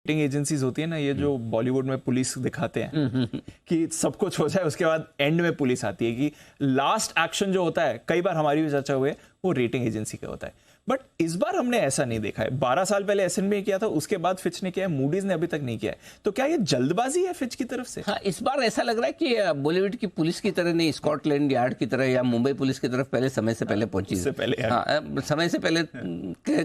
Rating agencies होती है ना, ये जो बॉलीवुड में पुलिस दिखाते हैं कि सब कुछ हो जाए उसके बाद एंड में पुलिस आती है, कि लास्ट एक्शन जो होता है, कई बार हमारी भी चर्चा हुई है, वो रेटिंग एजेंसी का होता है। बट इस बार हमने ऐसा नहीं देखा है। 12 साल पहले एस&पी ने किया था, उसके बाद फिच ने किया है, मूडीज ने अभी तक नहीं किया है। तो क्या ये जल्दबाजी है फिच की तरफ से? हाँ, इस बार ऐसा लग रहा है कि बॉलीवुड की पुलिस की तरह नहीं, स्कॉटलैंड यार्ड की तरह या मुंबई पुलिस की तरफ पहले समय से पहले पहुंची। हाँ, समय से पहले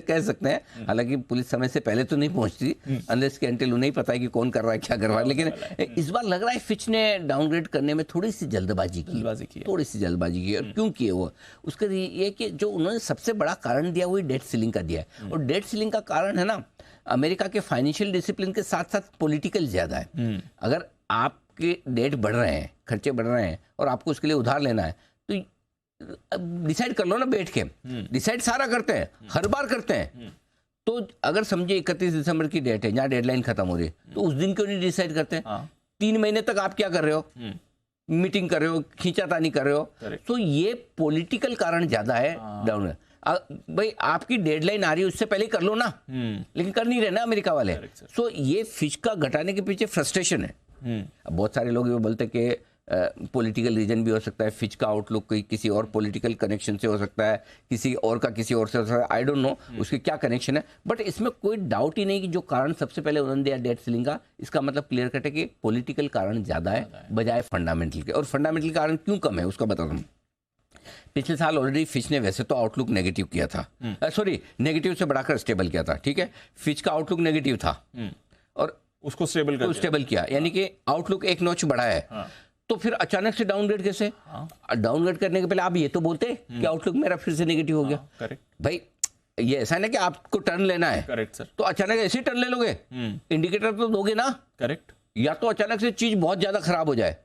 कह सकते हैं। हालांकि पुलिस समय से पहले तो नहीं पहुंचती, अनलेस कि अनटिल उन्हें पता है कि कौन कर रहा है, क्या कर रहा है। लेकिन इस बार लग रहा है फिच ने डाउनग्रेड करने में थोड़ी सी जल्दबाजी की, थोड़ी सी जल्दबाजी की। और क्यों की है वो? उसका ये कि जो उन्होंने सबसे बड़ा कारण दिया वही डेट सीलिंग का दिया है। और डेट सीलिंग का कारण है ना, अमेरिका के फाइनेंशियल डिसिप्लिन के साथ साथ पॉलिटिकल ज्यादा है। अगर आपके डेट बढ़ रहे हैं, खर्चे बढ़ रहे हैं और आपको उसके लिए उधार लेना है, तो डिसाइड कर लो ना बैठ के। डिसाइड सारा करते हैं, हर बार करते हैं। तो अगर समझिए 31 दिसंबर की डेट है, जहाँ डेडलाइन खत्म हो रही है, तो उस दिन क्यों नहीं डिसाइड करते हैं? 3 महीने तक आप क्या कर रहे हो? मीटिंग कर रहे हो, खींचातानी कर रहे हो। तो ये पॉलिटिकल कारण ज्यादा है डाउन। भाई आपकी डेडलाइन आ रही है, उससे पहले कर लो ना, लेकिन कर नहीं रहे ना अमेरिका वाले। सो ये फिच का घटाने के पीछे फ्रस्ट्रेशन है। अब बहुत सारे लोग ये बोलते हैं कि पॉलिटिकल रीजन भी हो सकता है, फिच का आउटलुक कोई किसी और पॉलिटिकल कनेक्शन से हो सकता है, किसी और का किसी और से हो सकता है, आई डोंट नो उसके क्या कनेक्शन है। बट इसमें कोई डाउट ही नहीं कि जो कारण सबसे पहले उन्होंने दिया डेट सीलिंग का, इसका मतलब क्लियर कट है कि पॉलिटिकल कारण ज्यादा है बजाय फंडामेंटल के। और फंडामेंटल कारण क्यों कम है उसका बता दूं। पिछले साल ऑलरेडी फिच ने वैसे तो आउटलुक नेगेटिव किया था, सॉरी नेगेटिव से बढ़ाकर स्टेबल किया था, ठीक है। फिच का आउटलुक नेगेटिव था और उसको स्टेबल किया, यानी कि आउटलुक एक नॉच बढ़ा है। तो फिर अचानक से डाउनग्रेड कैसे? डाउनग्रेड करने के पहले आप ये तो बोलते कि आउटलुक मेरा फिर से नेगेटिव हो गया। करेक्ट भाई ये ऐसा है ना कि आपको टर्न लेना है, करेक्ट सर, तो अचानक ऐसे ही टर्न ले लोगे? इंडिकेटर तो दोगे ना। करेक्ट। या तो अचानक से चीज बहुत ज्यादा खराब हो जाए।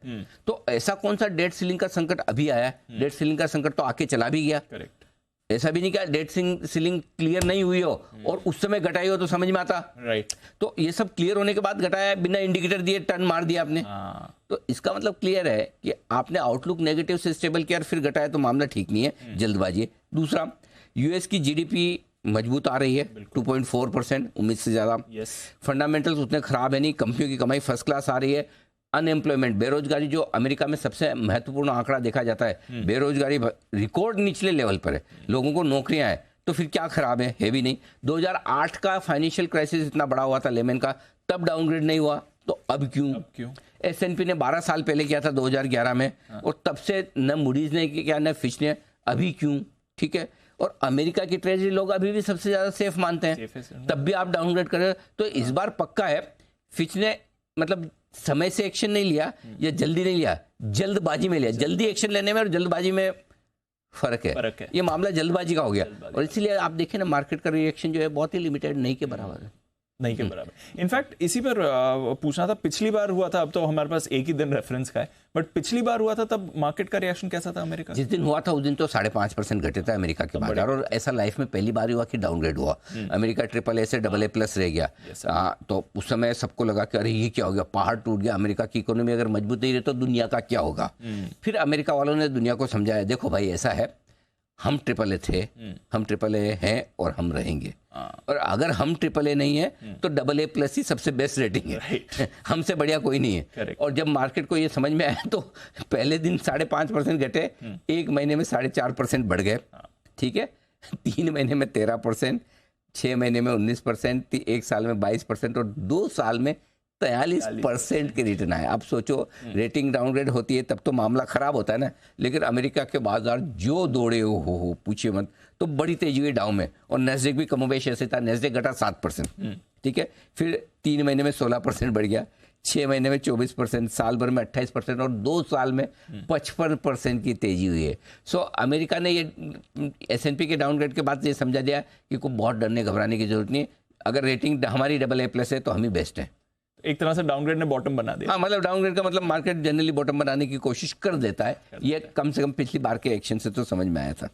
तो ऐसा कौन सा डेट सीलिंग का संकट अभी आया है? डेट सीलिंग का संकट तो आके चला भी गया। करेक्ट। ऐसा भी नहीं कि डेट सीलिंग क्लियर नहीं हुई हो और उस समय घटाई हो तो समझ में आता। राइट। तो ये सब क्लियर होने के बाद घटाया, बिना इंडिकेटर दिए टर्न मार दिया आपने। तो इसका मतलब क्लियर है कि आपने आउटलुक नेगेटिव से स्टेबल किया और फिर घटाया, तो मामला ठीक नहीं है, जल्दबाजी है। दूसरा, यूएस की जीडीपी मजबूत आ रही है, 2.4%, उम्मीद से ज्यादा। फंडामेंटल्स उतने खराब है नहीं, कंपनियों की कमाई फर्स्ट क्लास आ रही है। अनएम्प्लॉयमेंट, बेरोजगारी, जो अमेरिका में सबसे महत्वपूर्ण आंकड़ा देखा जाता है, बेरोजगारी रिकॉर्ड निचले लेवल पर है, लोगों को नौकरियां हैं। तो फिर क्या खराब है भी नहीं। 2008 का फाइनेंशियल क्राइसिस इतना बड़ा हुआ था लेमन का, तब डाउनग्रेड नहीं हुआ, तो अब क्यों? एस&पी ने 12 साल पहले किया था 2011 में, और तब से न मूडीज ने किया न फिच ने, अभी क्यों? ठीक है। और अमेरिका की ट्रेजरी लोग अभी भी सबसे ज्यादा सेफ मानते हैं, तब भी आप डाउनग्रेड कर रहे हो। तो इस बार पक्का है फिच ने मतलब समय से एक्शन नहीं लिया या जल्दी नहीं लिया, जल्दबाजी में लिया। जल्दी एक्शन लेने में और जल्दबाजी में फर्क है। ये मामला जल्दबाजी का हो गया, और इसीलिए आप देखें ना मार्केट का रिएक्शन जो है बहुत ही लिमिटेड, नहीं के बराबर है। नहीं के बराबर। इनफैक्ट इसी पर पूछना था, पिछली बार हुआ था, अब तो हमारे पास एक ही दिन रेफरेंस का है, बट पिछली बार हुआ था तब मार्केट का रिएक्शन कैसा था अमेरिका? जिस दिन हुआ था उस दिन तो 5.5% घटे था अमेरिका के बाजार, और ऐसा लाइफ में पहली बार हुआ कि डाउनग्रेड हुआ। अमेरिका AAA से AA+ रह गया। तो उस समय सबको लगा कि अरे ये क्या हो गया, पहाड़ टूट गया, अमेरिका की इकोनॉमी अगर मजबूत नहीं रही तो दुनिया का क्या होगा। फिर अमेरिका वालों ने दुनिया को समझाया, देखो भाई ऐसा है, हम AAA थे, हम AAA हैं और हम रहेंगे। और अगर हम AAA नहीं है तो AA+ ही सबसे बेस्ट रेटिंग है। हमसे बढ़िया कोई नहीं है। और जब मार्केट को ये समझ में आया तो पहले दिन 5.5% घटे, एक महीने में 4.5% बढ़ गए, ठीक है। 3 महीने में 13%, 6 महीने में 19%, 1 साल में 22% और 2 साल में 43% के रिटर्न आए। अब सोचो, रेटिंग डाउनग्रेड होती है तब तो मामला खराब होता है ना, लेकिन अमेरिका के बाजार जो दौड़े हो पूछिए मत। तो बड़ी तेजी हुई डाउ में, और नेस्डेक भी कमोबेश ऐसे था, नेस्डेक घटा 7%, ठीक है। फिर 3 महीने में 16% बढ़ गया, 6 महीने में 24%, साल भर में 28% और 2 साल में 55% की तेजी हुई है। सो अमेरिका ने ये S&P के डाउनग्रेड के बाद ये समझा दिया कि कोई बहुत डरने घबराने की जरूरत नहीं है। अगर रेटिंग हमारी AA+ है तो हम ही बेस्ट है। एक तरह से डाउनग्रेड ने बॉटम बना दिया। हाँ, मतलब डाउनग्रेड का मतलब मार्केट जनरली बॉटम बनाने की कोशिश कर देता है। ये कम से कम पिछली बार के एक्शन से तो समझ में आया था।